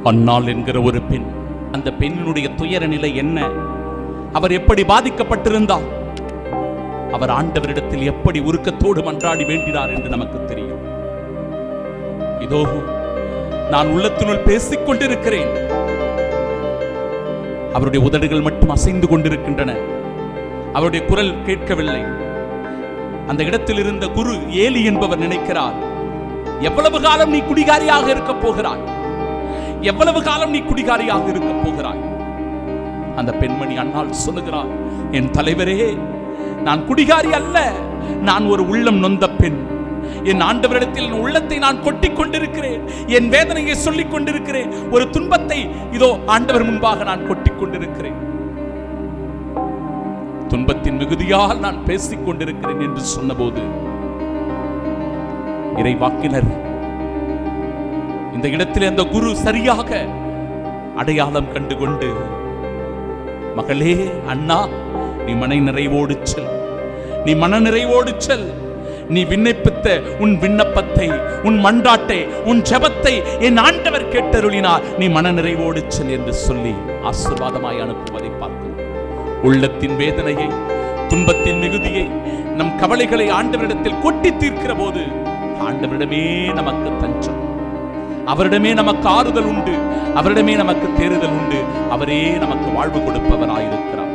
அன்னாள் என்கிற ஒரு பெண், அந்த பெண்ணினுடைய துயர நிலை என்ன? அவர் எப்படி பாதிக்கப்பட்டிருந்தார்? அவர் ஆண்டவரிடத்தில் எப்படி உருக்கத்தோடு மன்றாடி வேண்டினார் என்று நமக்கு தெரியும். இதோ நான் உள்ளத்தினுள் பேசிக் கொண்டிருக்கிறேன், அவருடைய உதடுகள் மட்டும் அசைந்து கொண்டிருக்கின்றன, அவருடைய குரல் கேட்கவில்லை. அந்த இடத்தில் இருந்த குரு ஏலி என்பவர் நினைக்கிறார், எவ்வளவு காலம் நீ குடிகாரியாக இருக்க போகிறாய்? எவ்வளவு காலம் நீ குடிகாரியாக இருக்க போகிறாய்? அந்த பெண்மணி அன்னாள் சொல்லுகிறார், என் தலைவரே, நான் குடிகாரி அல்ல, நான் ஒரு உள்ளம் நொந்த பெண். என் ஆண்டவரிடத்தில் என் உள்ளத்தை நான் கொட்டிக் கொண்டிருக்கிறேன், என் வேதனையை சொல்லிக் கொண்டிருக்கிறேன், ஒரு துன்பத்தை இதோ ஆண்டவர் முன்பாக நான் கொட்டிக் கொண்டிருக்கிறேன், துன்பத்தின் மிகுதியால் நான் பேசிக் கொண்டிருக்கிறேன் என்று சொன்னபோது இறைவாக்கினர் இந்த இடத்தில் அந்த குரு சரியாக அடையாளம் கண்டுகொண்டு, மகளே, அண்ணா, நீ மன நிறைவோடு செல், நீ மன நிறைவோடு செல், நீ விண்ணப்பித்த உன் விண்ணப்பத்தை, உன் மன்றாட்டை, உன் ஜெபத்தை என் ஆண்டவர் கேட்டருளினார், நீ மன நிறைவோடு செல் என்று சொல்லி ஆசீர்வாதமாய் அனுப்புவதை பார்க்கிறோம். உள்ளத்தின் வேதனையை, துன்பத்தின் மிகுதியை, நம் கவலைகளை ஆண்டவரிடத்தில் கொட்டி தீர்க்கிற போது ஆண்டவரிடமே நமக்கு தஞ்சம், அவரிடமே நமக்கு ஆறுதல் உண்டு, அவரிடமே நமக்கு தேறுதல் உண்டு, அவரே நமக்கு வாழ்வு கொடுப்பவராயிருக்கிறார்.